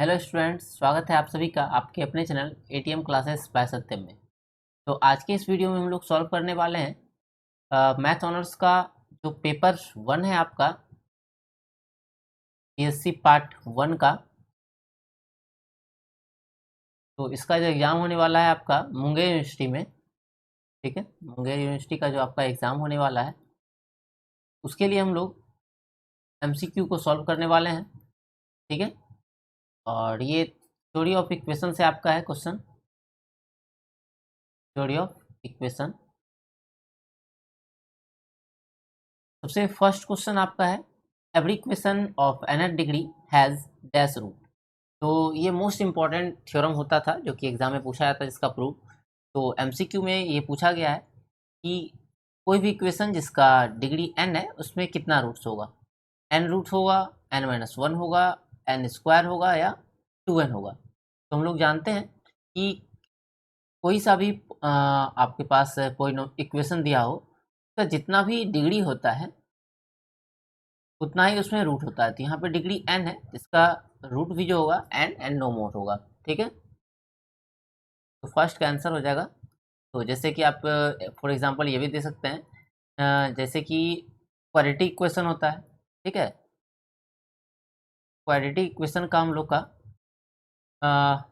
Hello students, स्वागत है आप सभी का आपके अपने चैनल एटीएम क्लासेस बाय सत्यम में। तो आज के इस वीडियो में हम लोग सॉल्व करने वाले हैं मैथ ऑनर्स का जो पेपर 1 है आपका बीएससी पार्ट 1 का। तो इसका जो एग्ज़ाम होने वाला है आपका मुंगेर यूनिवर्सिटी में, ठीक है। मुंगेर यूनिवर्सिटी का जो आपका एग्ज़ाम होने वाला है उसके लिए हम लोग एमसीक्यू को सॉल्व करने वाले हैं, ठीक है। और ये थ्योरी ऑफ इक्वेशन से आपका है क्वेश्चन, थ्योरी ऑफ इक्वेशन। सबसे फर्स्ट क्वेश्चन आपका है every equation of nth degree has dash root. तो ये मोस्ट इंपॉर्टेंट थ्योरम होता था जो कि एग्जाम में पूछा जाता है जिसका प्रूफ। तो एमसीक्यू में ये पूछा गया है कि कोई भी इक्वेशन जिसका डिग्री n है उसमें कितना रूट्स होगा। n रूट होगा, n-1 होगा, n स्क्वायर होगा या 2n होगा। तो हम लोग जानते हैं कि कोई सा भी आपके पास कोई इक्वेशन दिया हो उसका जितना भी डिग्री होता है उतना ही उसमें रूट होता है। तो यहाँ पे डिग्री n है, इसका रूट भी जो होगा n नो मोर होगा, ठीक है। तो फर्स्ट का आंसर हो जाएगा। तो जैसे कि आप फॉर एग्जांपल ये भी दे सकते हैं, जैसे कि क्वाड्रेटिक इक्वेशन होता है, ठीक है। क्वाड्रेटिक इक्वेशन का हम लोग का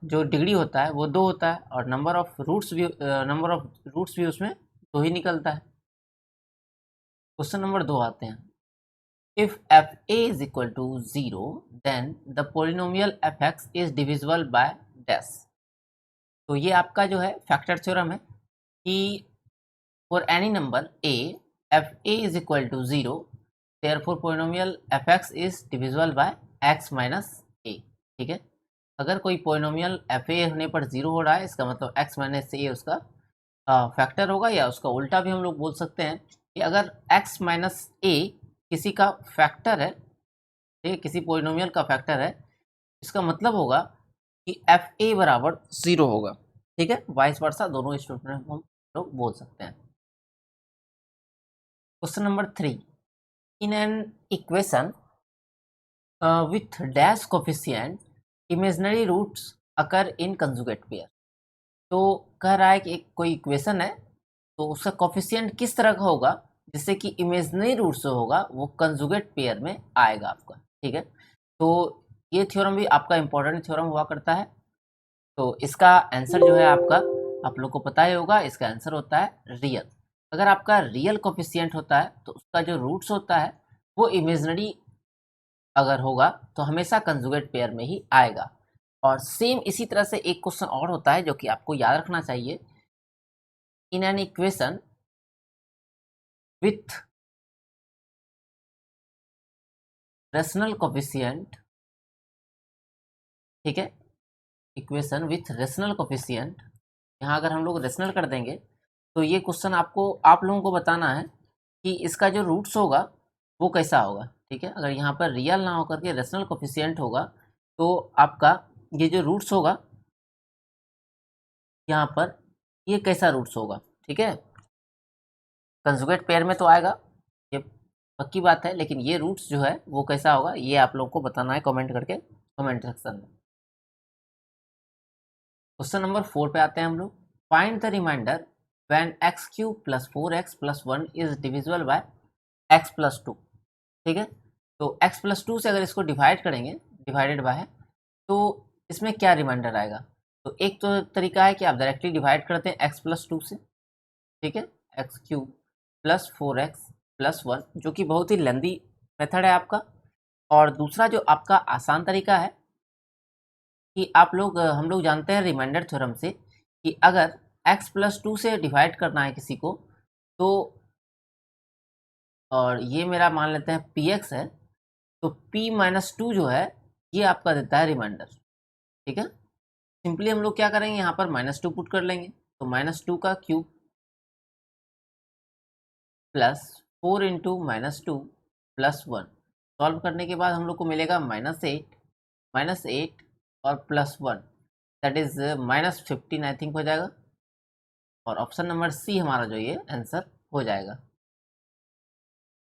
जो डिग्री होता है वो 2 होता है और नंबर ऑफ रूट्स भी उसमें 2 ही निकलता है। क्वेश्चन नंबर 2 आते हैं। If fa is equal to 0, then the polynomial fx is divisible by dash। तो ये आपका जो है फैक्टर थ्योरम है कि for any number a fa is equal to 0, therefore polynomial fx is divisible by x minus a, ठीक है। अगर कोई पोलिनोमियल fa होने पर 0 हो रहा है इसका मतलब x माइनस a उसका फैक्टर होगा, या उसका उल्टा भी हम लोग बोल सकते हैं कि अगर x माइनस a किसी का फैक्टर है, ठीक है, किसी पोलिनोमियल का फैक्टर है, इसका मतलब होगा कि एफ ए बराबर 0 होगा, ठीक है। वाइस वर्सा दोनों स्टेटमेंट हम लोग बोल सकते हैं। Question number 3, in an equation with dash coefficient imaginary roots occur in conjugate pair. तो कह रहा है कि एक कोई इक्वेशन है तो उसका कोफिशिएंट किस तरह का होगा जिससे कि इमेजिनरी रूट से होगा वो कंजुगेट पेयर में आएगा आपका, ठीक है। तो ये थ्योरम भी आपका इंपॉर्टेंट थ्योरम हुआ करता है। तो इसका आंसर जो है आपका आप लोग को पता ही होगा, इसका आंसर होता है रियल। अगर आपका रियल कोफिशिएंट होता है तो उसका जो रूट्स होता है वो इमेजिनरी अगर होगा तो हमेशा कंजुगेट पेयर में ही आएगा। और सेम इसी तरह से एक क्वेश्चन और होता है जो कि आपको याद रखना चाहिए। इन an equation with rational coefficient, ठीक है, इक्वेशन विथ रेशनल कोफिशिएंट, यहाँ अगर हम लोग रेशनल कर देंगे तो ये क्वेश्चन आपको आप लोगों को बताना है कि इसका जो रूट्स होगा वो कैसा होगा, ठीक है। अगर यहाँ पर रियल ना होकर के रेशनल कोफिशिएंट होगा तो आपका ये जो रूट्स होगा यहाँ पर ये कैसा रूट्स होगा, ठीक है। कंजुगेट पेयर में तो आएगा, ये पक्की बात है, लेकिन ये रूट्स जो है वो कैसा होगा ये आप लोगों को बताना है कमेंट करके, कमेंट सेक्शन में। क्वेश्चन नंबर 4 पे आते हैं हम लोग। Find the remainder when x cube plus 4x plus 1 is divisible by x plus 2, ठीक है। तो x प्लस 2 से अगर इसको डिवाइड करेंगे, डिवाइडेड बाय है, तो इसमें क्या रिमाइंडर आएगा। तो एक तो तरीका है कि आप डायरेक्टली डिवाइड करते हैं x प्लस 2 से, ठीक है, x cube plus 4x plus 1, जो कि बहुत ही लेंदी मेथड है आपका। और दूसरा जो आपका आसान तरीका है कि हम लोग जानते हैं रिमाइंडर थ्योरम से कि अगर x प्लस 2 से डिवाइड करना है किसी को तो, और ये मेरा मान लेते हैं px है, तो p माइनस 2 जो है ये आपका देता है रिमाइंडर, ठीक है। सिंपली हम लोग क्या करेंगे, यहाँ पर -2 पुट कर लेंगे, तो -2 का cube plus 4 into -2 plus 1, solve करने के बाद हम लोग को मिलेगा -8 और plus 1, that is -15 I think हो जाएगा। और ऑप्शन नंबर सी हमारा जो ये आंसर हो जाएगा।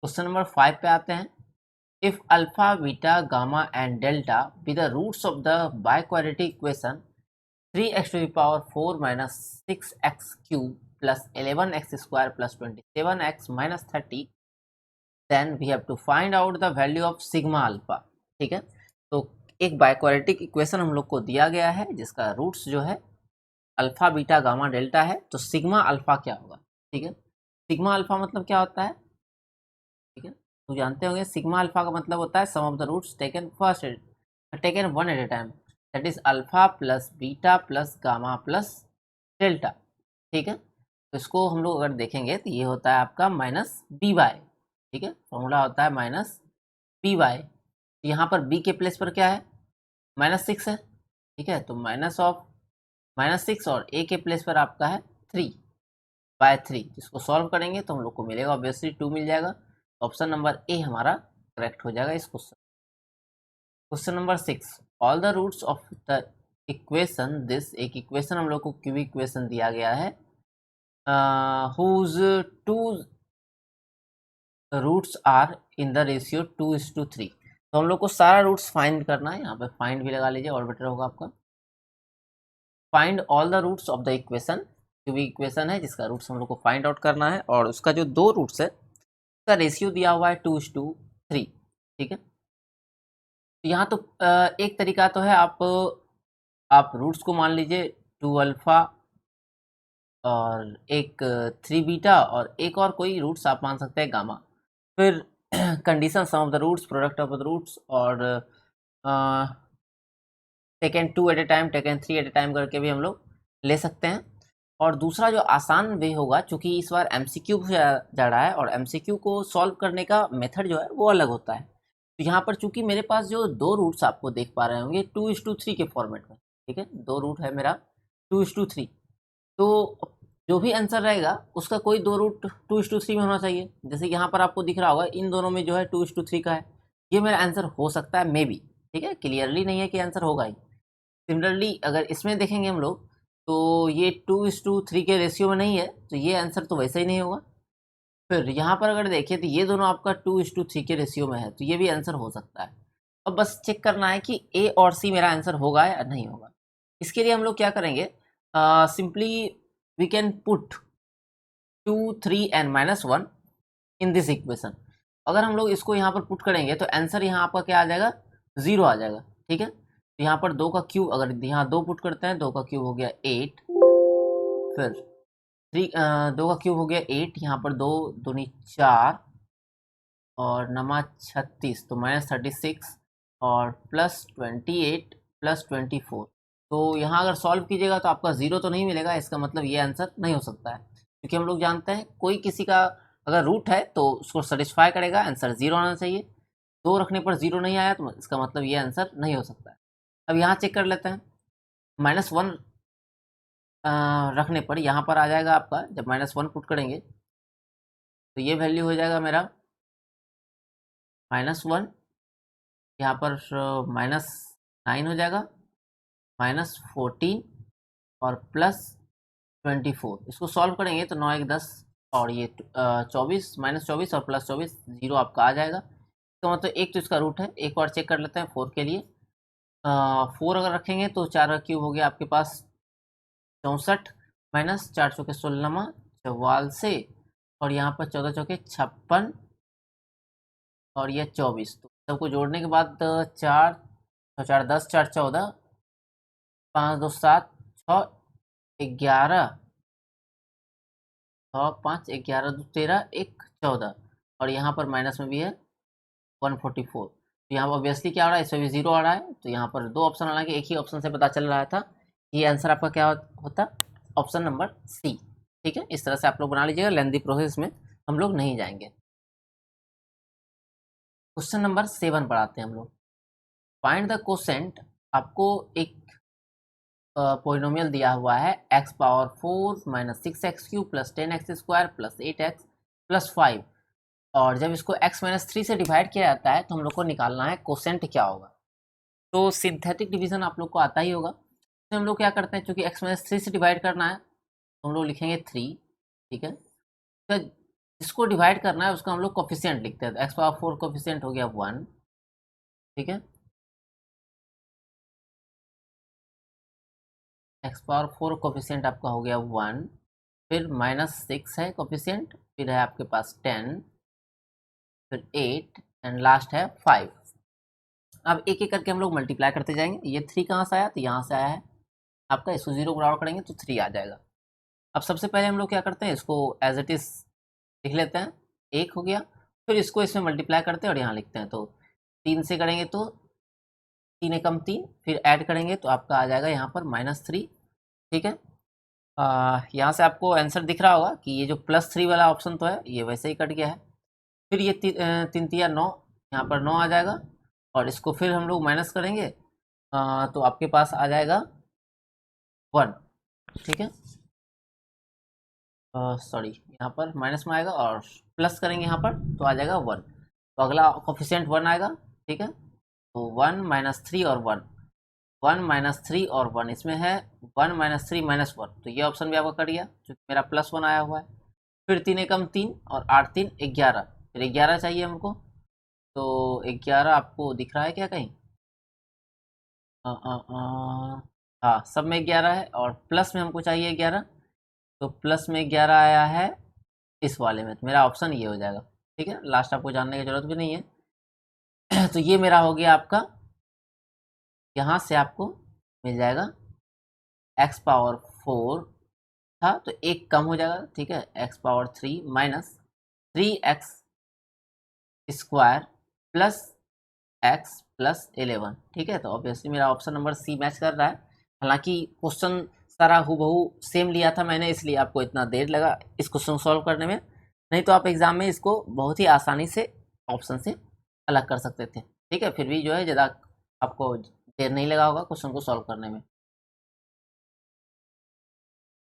क्वेश्चन नंबर 5 पे आते हैं। if alpha, beta, gamma and delta be the roots of the biquadratic equation 3x to the power 4 minus 6x cube plus 11x square plus 27x minus 30, then we have to find out the value of sigma alpha। ठीक है, तो एक biquadratic equation हम लोग को दिया गया है जिसका रूट्स जो है अल्फा, बीटा, गामा, डेल्टा है, तो सिग्मा अल्फा क्या होगा। ठीक है, सिग्मा अल्फा मतलब क्या होता है, ठीक है, तो जानते होंगे सिग्मा अल्फा का मतलब होता है sum of the roots taken taken one at a time, that is alpha plus beta plus gamma plus delta. ठीक है, तो इसको हम लोग अगर देखेंगे तो ये होता है आपका माइनस बी वाई। ठीक है, फॉर्मूला होता है माइनस बी वाई। यहाँ पर बी के प्लेस पर क्या है, -6 है। ठीक है, तो -6 और ए के प्लेस पर आपका है 3/3। इसको सॉल्व करेंगे तो हम लोग को मिलेगा ऑब्वियसली 2 मिल जाएगा। ऑप्शन नंबर ए हमारा करेक्ट हो जाएगा इस क्वेश्चन। Question number 6, all the roots of the equation this, एक इक्वेशन हम लोग को क्यूबिक इक्वेशन दिया गया है whose 2 roots are in the ratio 2:3। तो हम लोग को सारा रूट्स फाइंड करना है, यहाँ पे फाइंड भी लगा लीजिए और बेटर होगा आपका। Find all the roots of the equation, cubic equation है जिसका रूट्स हम लोग को फाइंड आउट करना है और उसका जो 2 रूट्स है उसका रेशियो दिया हुआ है 2:3। ठीक है, तो यहाँ तो एक तरीका तो है, आप रूट्स को मान लीजिए 2 अल्फा और एक 3 बीटा और एक और कोई रूट्स आप मान सकते हैं गामा। फिर condition sum of the roots, product of the roots और taken 2 at a time, taken 3 at a time करके भी हम लोग ले सकते हैं। और दूसरा जो आसान वे होगा, चूँकि इस बार एमसीक्यू जा रहा है और एमसीक्यू को सॉल्व करने का मेथड जो है वो अलग होता है। तो यहाँ पर चूँकि मेरे पास जो 2 रूट्स आपको देख पा रहे होंगे 2:3 के फॉर्मेट में। ठीक है, 2 रूट है मेरा 2:3, तो जो भी आंसर रहेगा उसका कोई 2 रूट 2:3 में होना चाहिए। जैसे यहाँ पर आपको दिख रहा होगा इन दोनों में जो है 2:3 का है, ये मेरा आंसर हो सकता है मे बी। ठीक है, क्लियरली नहीं है कि आंसर होगा ही। सिमिलरली अगर इसमें देखेंगे हम लोग तो ये 2:3 के रेशियो में नहीं है, तो ये आंसर तो वैसे ही नहीं होगा। फिर यहाँ पर अगर देखें तो ये दोनों आपका 2:3 के रेशियो में है, तो ये भी आंसर हो सकता है। अब बस चेक करना है कि ए और सी मेरा आंसर होगा या नहीं होगा। इसके लिए हम लोग क्या करेंगे, simply we can put 2, 3 and -1 in this equation. अगर हम लोग इसको यहाँ पर पुट करेंगे तो आंसर यहाँ आपका क्या आ जाएगा, 0 आ जाएगा। ठीक है, तो यहाँ पर 2 का क्यूब, अगर यहाँ 2 पुट करते हैं 2 का क्यूब हो गया 8, फिर 2 का क्यूब हो गया 8, यहाँ पर 2 दूनी 4 और नमा 36, तो -36 और +28 +24। तो यहाँ अगर सॉल्व कीजिएगा तो आपका 0 तो नहीं मिलेगा, इसका मतलब ये आंसर नहीं हो सकता है, क्योंकि हम लोग जानते हैं कोई किसी का अगर रूट है तो उसको सेटिस्फाई करेगा, आंसर 0 आना चाहिए। 2 रखने पर 0 नहीं आया तो इसका मतलब ये आंसर नहीं हो सकता है। अब यहाँ चेक कर लेते हैं, -1 रखने पर यहाँ पर आ जाएगा आपका, जब -1 पुट करेंगे तो ये वैल्यू हो जाएगा मेरा -1, यहाँ पर -9 हो जाएगा, -14 और +24। इसको सॉल्व करेंगे तो 9 1 10 और ये 24, -24 और +24, 0 आपका आ जाएगा। तो मतलब एक तो इसका रूट है। एक और चेक कर लेते हैं 4 के लिए। 4 अगर रखेंगे तो 4 का क्यूब हो गया आपके पास 64 माइनस 4 चौके 16 44 और यहाँ पर 14 चौके 56 और यह 24। तो सबको जोड़ने के बाद 4 4 10 4 14 5 2 7 6 11 6 5 11 2 13 1 14 और यहाँ पर माइनस में भी है 144। तो यहाँ पर ऑब्वियसली क्या हो रहा है, इसमें भी 0 आ रहा है। तो यहाँ पर 2 ऑप्शन, हालांकि एक ही ऑप्शन से पता चल रहा था कि ये आंसर आपका क्या होता, ऑप्शन नंबर सी। ठीक है, इस तरह से आप लोग बना लीजिएगा, लेंथी प्रोसेस में हम लोग नहीं जाएंगे। क्वेश्चन नंबर 7 पढ़ाते हैं हम लोग। Find the quotient. आपको एक पोलिनोमियल दिया हुआ है x power 4 minus 6x cube plus 10x square plus 8x plus 5, और जब इसको x माइनस 3 से डिवाइड किया जाता है तो हम लोग को निकालना है कोसेंट क्या होगा। तो सिंथेटिक डिवीजन आप लोग को आता ही होगा। तो हम लोग क्या करते हैं, चूँकि x माइनस 3 से डिवाइड करना है तो हम लोग लिखेंगे 3। ठीक है, तो जिसको डिवाइड करना है उसका हम लोग कोफिशिएंट लिखते हैं। तो एक्स पावर 4 कोफिशिएंट हो गया 1, ठीक है। एक्स पावर 4 कोफिशिएंट आपका हो गया 1, फिर -6 है कोफिशिएंट, फिर है आपके पास 10, फिर 8 एंड लास्ट है 5। अब एक एक करके हम लोग मल्टीप्लाई करते जाएंगे। ये 3 कहाँ से आया, तो यहाँ से आया है आपका। इसको 0 बराबर करेंगे तो 3 आ जाएगा। अब सबसे पहले हम लोग क्या करते हैं, इसको एज इट इज़ लिख लेते हैं, 1 हो गया। फिर इसको इसमें मल्टीप्लाई करते हैं और यहाँ लिखते हैं। तो 3 से करेंगे तो 3 एकम 3, फिर ऐड करेंगे तो आपका आ जाएगा यहाँ पर -3, ठीक है। यहाँ से आपको आंसर दिख रहा होगा कि ये जो +3 वाला ऑप्शन तो है ये वैसे ही कट गया है। फिर ये 3 तिया 9, यहाँ पर 9 आ जाएगा और इसको फिर हम लोग माइनस करेंगे तो आपके पास आ जाएगा 1, ठीक है। सॉरी, यहाँ पर माइनस में आएगा और प्लस करेंगे यहाँ पर तो आ जाएगा 1। तो अगला कोफिशिएंट 1 आएगा, ठीक है। तो 1 -3 और 1, 1 -3 और 1, इसमें है 1 -3 -1, तो ये ऑप्शन भी आपका कट गया क्योंकि मेरा +1 आया हुआ है। फिर 3 एकम 3 और 8 3 11, फिर 11 चाहिए हमको। तो 11 आपको दिख रहा है क्या कहीं? हाँ, सब में 11 है और प्लस में हमको चाहिए 11। तो प्लस में 11 आया है इस वाले में, तो मेरा ऑप्शन ये हो जाएगा, ठीक है। लास्ट आपको जानने की जरूरत भी नहीं है। तो ये मेरा हो गया आपका, यहाँ से आपको मिल जाएगा एक्स पावर 4 था तो एक कम हो जाएगा, ठीक है। X power 3 minus 3x square plus x plus 11, ठीक है। तो ऑब्वियसली मेरा ऑप्शन नंबर सी मैच कर रहा है। हालांकि क्वेश्चन सारा हूबहू सेम लिया था मैंने, इसलिए आपको इतना देर लगा इस क्वेश्चन सॉल्व करने में। नहीं तो आप एग्जाम में इसको बहुत ही आसानी से ऑप्शन से अलग कर सकते थे, ठीक है। फिर भी जो है ज़्यादा आपको देर नहीं लगा होगा क्वेश्चन को सॉल्व करने में।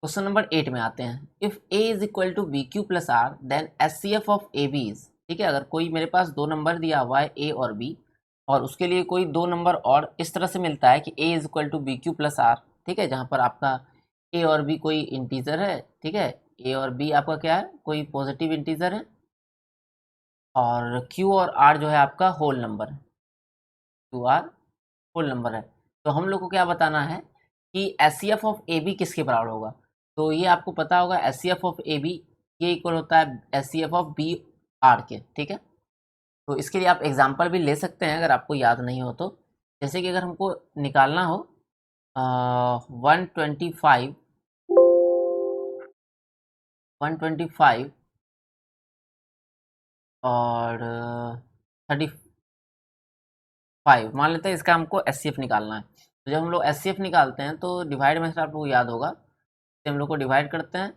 क्वेश्चन नंबर 8 में आते हैं। If a is equal to b q plus r then H C F of A b is, ठीक है। अगर कोई मेरे पास दो नंबर दिया हुआ है a और b, और उसके लिए कोई दो नंबर और इस तरह से मिलता है कि a is equal to b q plus r, ठीक है। जहाँ पर आपका a और b कोई इंटीजर है, ठीक है। a और b आपका क्या है, कोई पॉजिटिव इंटीजर है, और q और r जो है आपका होल नंबर है, q r होल नंबर है। तो हम लोग को क्या बताना है कि H C F of A b किसके बराबर होगा। तो ये आपको पता होगा H C F of A b ये इक्वल होता है H C F of B r के, ठीक है। तो इसके लिए आप एग्जाम्पल भी ले सकते हैं अगर आपको याद नहीं हो तो। जैसे कि अगर हमको निकालना हो 125 125 और 35 मान लेते हैं, इसका हमको एच सी एफ निकालना है। तो जब हम लोग एच सी एफ निकालते हैं तो डिवाइड में से आप लोग को याद होगा, तो हम लोग को डिवाइड करते हैं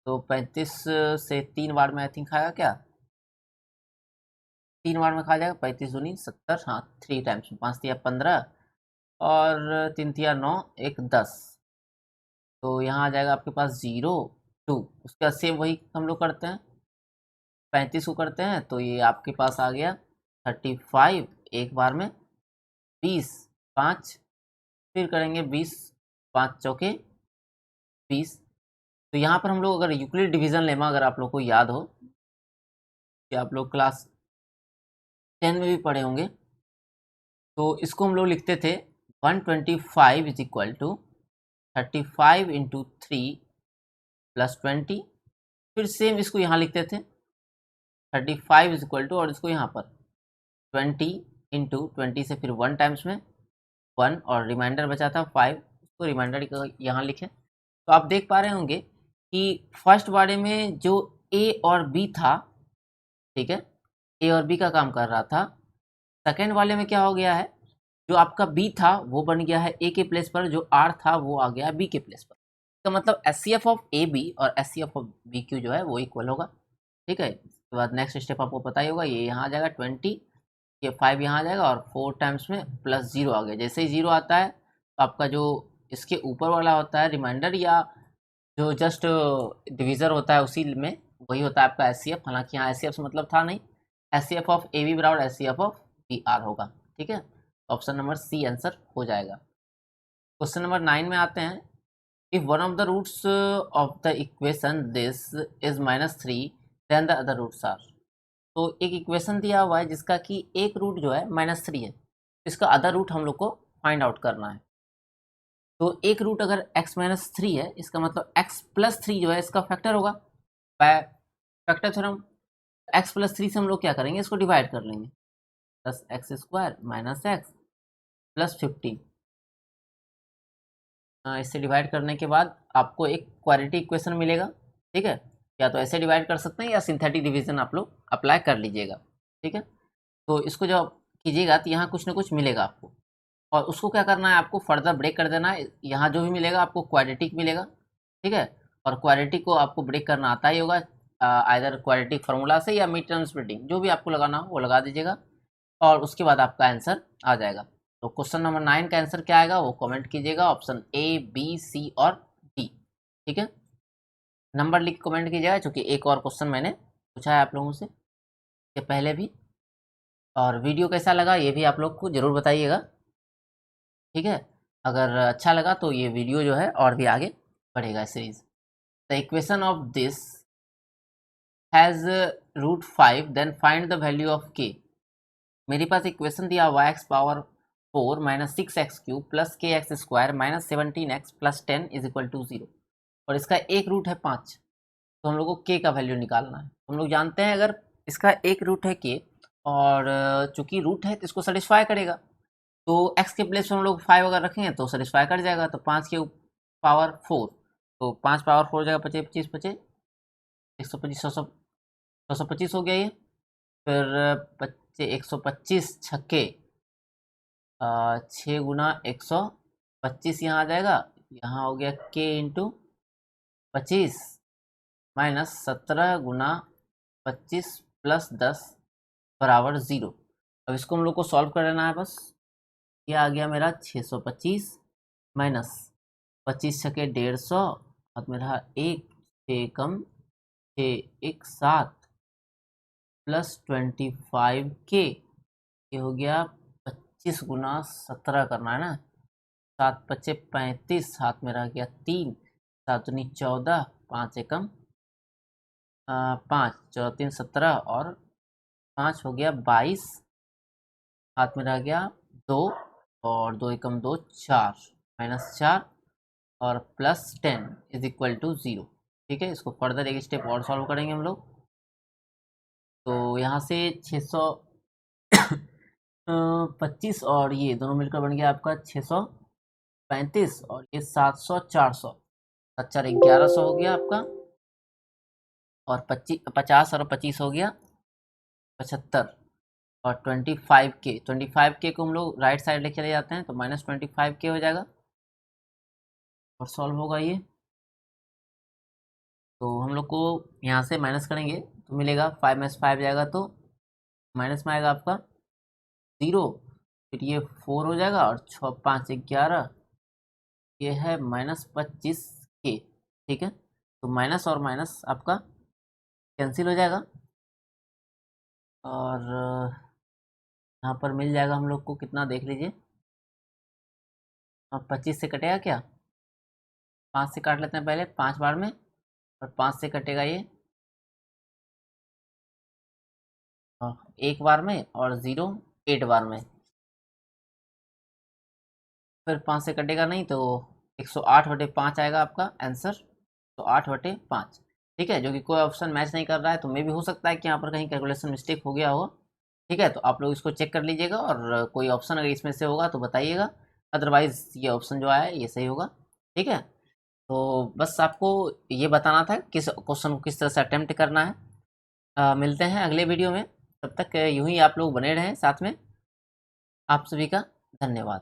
तो 35 से 3 बार में आई थिंक खाएगा क्या, 3 बार में खा जाएगा। 35 दूनी 70, हाँ 3 टाइम्स में, 5 तिया 15 और 3 तिया 9, एक 10। तो यहाँ आ जाएगा आपके पास 0 2। उसके बाद सेम वही हम लोग करते हैं, 35 को करते हैं तो ये आपके पास आ गया 35 एक बार में, 20 5, फिर करेंगे 20 5 चौके 20। तो यहाँ पर हम लोग अगर यूक्लिड डिवीजन लेमा अगर आप लोग को याद हो कि आप लोग क्लास 10 में भी पढ़े होंगे, तो इसको हम लोग लिखते थे 125 is equal to 35 into 3 plus 20। फिर सेम इसको यहाँ लिखते थे 35 इज इक्वल टू, और इसको यहाँ पर 20 इंटू 20 से फिर 1 टाइम्स में 1, और रिमाइंडर बचा था 5, उसको रिमाइंडर यहाँ लिखें। तो आप देख पा रहे होंगे कि फर्स्ट वाले में जो ए और बी था, ठीक है, ए और बी का काम कर रहा था। सेकेंड वाले में क्या हो गया है, जो आपका बी था वो बन गया है ए के प्लेस पर, जो आर था वो आ गया बी के प्लेस पर। इसका मतलब H C F of A B और H C F of B Q जो है वो इक्वल होगा, ठीक है। इसके बाद नेक्स्ट स्टेप आपको पता ही होगा, ये यहाँ आ जाएगा 20, ये 5 यहाँ आ जाएगा और 4 टाइम्स में प्लस 0 आ गया। जैसे ही 0 आता है तो आपका जो इसके ऊपर वाला होता है रिमाइंडर या जो जस्ट डिविज़र होता है उसी में, वही होता है आपका एच सी एफ। हालांकि यहाँ एच सी एफ से मतलब था नहीं, H C F of A B बराबर H C F of B R होगा, ठीक है। ऑप्शन नंबर सी आंसर हो जाएगा। क्वेश्चन नंबर 9 में आते हैं। If one of the roots of the equation this is -3 then the other roots are. तो एक इक्वेशन दिया हुआ है जिसका कि एक रूट जो है -3 है, इसका अदर रूट हम लोग को फाइंड आउट करना है। तो एक रूट अगर x-3 है, इसका मतलब x+3 जो है इसका फैक्टर होगा बाय फैक्टर थ्योरम। x+3 से हम लोग क्या करेंगे, इसको डिवाइड कर लेंगे, प्लस x² - x प्लस 15। इससे डिवाइड करने के बाद आपको एक क्वाड्रेटिक इक्वेशन मिलेगा, ठीक है। या तो ऐसे डिवाइड कर सकते हैं या सिंथेटिक डिवीजन आप लोग अप्लाई कर लीजिएगा, ठीक है। तो इसको जब कीजिएगा तो यहाँ कुछ ना कुछ मिलेगा आपको, और उसको क्या करना है, आपको फर्दर ब्रेक कर देना है। यहाँ जो भी मिलेगा आपको क्वाड्रेटिक मिलेगा, ठीक है। और क्वाड्रेटिक को आपको ब्रेक करना आता ही होगा, आइदर क्वाड्रेटिक फार्मूला से या मिड टर्म स्प्लिटिंग, जो भी आपको लगाना हो वो लगा दीजिएगा, और उसके बाद आपका आंसर आ जाएगा। तो क्वेश्चन नंबर 9 का आंसर क्या आएगा वो कमेंट कीजिएगा, ऑप्शन ए, बी, सी और डी, ठीक है। नंबर लिख कमेंट कीजिएगा, क्योंकि एक और क्वेश्चन मैंने पूछा है आप लोगों से ये पहले भी। और वीडियो कैसा लगा ये भी आप लोग को ज़रूर बताइएगा, ठीक है। अगर अच्छा लगा तो ये वीडियो जो है और भी आगे बढ़ेगा series. The equation of this has √5, then find the value of k. मेरे पास इक्वेशन दिया हुआ x⁴ - 6x³ + kx² - 17x + 10 = 0, और इसका एक रूट है 5। तो हम लोग को k का वैल्यू निकालना है। हम लोग जानते हैं अगर इसका एक रूट है k, और चूंकि रूट है तो इसको सेटिस्फाई करेगा, तो x के प्लेस में हम लोग 5 अगर रखेंगे तो सेटिस्फाई कर जाएगा। तो 5 के पावर 4, तो 5 पावर 4 हो जाएगा 25 25 25 125 625 हो गया ये। फिर 125 छक्के 6 गुना 125 यहाँ आ जाएगा। यहाँ हो गया k × 25 माइनस 17 गुना 25 + 10 बराबर 0। अब इसको हम लोग को सॉल्व कर लेना है बस। ये आ गया मेरा 625 माइनस 25 छक्के 150, और मेरा 1 6 कम 6 1 7 प्लस 25k, ये हो गया 25 गुना 17 करना है ना, 7 × 5 = 35, हाथ में रह गया 3, 7 × 14, 5 एकम 5, 14 3 17, और 5 हो गया 22, हाथ में रह गया 2, और 2 एकम 2 4, -4 और +10 = 0, ठीक है। इसको फर्दर एक स्टेप और सॉल्व करेंगे हम लोग। तो यहाँ से 625 और ये दोनों मिलकर बन गया आपका 635, और ये 700 400, 1100 हो गया आपका, और 50 और 25 हो गया 75, और 25k को हम लोग राइट साइड लेके चले जाते हैं तो -25k हो जाएगा, और सॉल्व होगा ये। तो हम लोग को यहाँ से माइनस करेंगे तो मिलेगा 5 में 5 जाएगा तो माइनस में आएगा आपका 0, फिर ये 4 हो जाएगा, और 6 5 11, ये है -25k, ठीक है। तो माइनस और माइनस आपका कैंसिल हो जाएगा, और यहाँ पर मिल जाएगा हम लोग को कितना देख लीजिए। अब 25 से कटेगा क्या, 5 से काट लेते हैं पहले 5 बार में, और 5 से कटेगा ये एक बार में, और 0 8 बार में, फिर 5 से कटेगा नहीं तो 108/5 आएगा आपका आंसर। तो 8/5, ठीक है। जो कि कोई ऑप्शन मैच नहीं कर रहा है, तो मे भी हो सकता है कि यहाँ पर कहीं कैलकुलेशन मिस्टेक हो गया हो, ठीक है। तो आप लोग इसको चेक कर लीजिएगा, और कोई ऑप्शन अगर इसमें से होगा तो बताइएगा, अदरवाइज़ ये ऑप्शन जो आया है ये सही होगा, ठीक है। तो बस आपको ये बताना था किस क्वेश्चन को किस तरह से अटेम्प्ट करना है। मिलते हैं अगले वीडियो में, तब तक यूँ ही आप लोग बने रहें साथ में। आप सभी का धन्यवाद।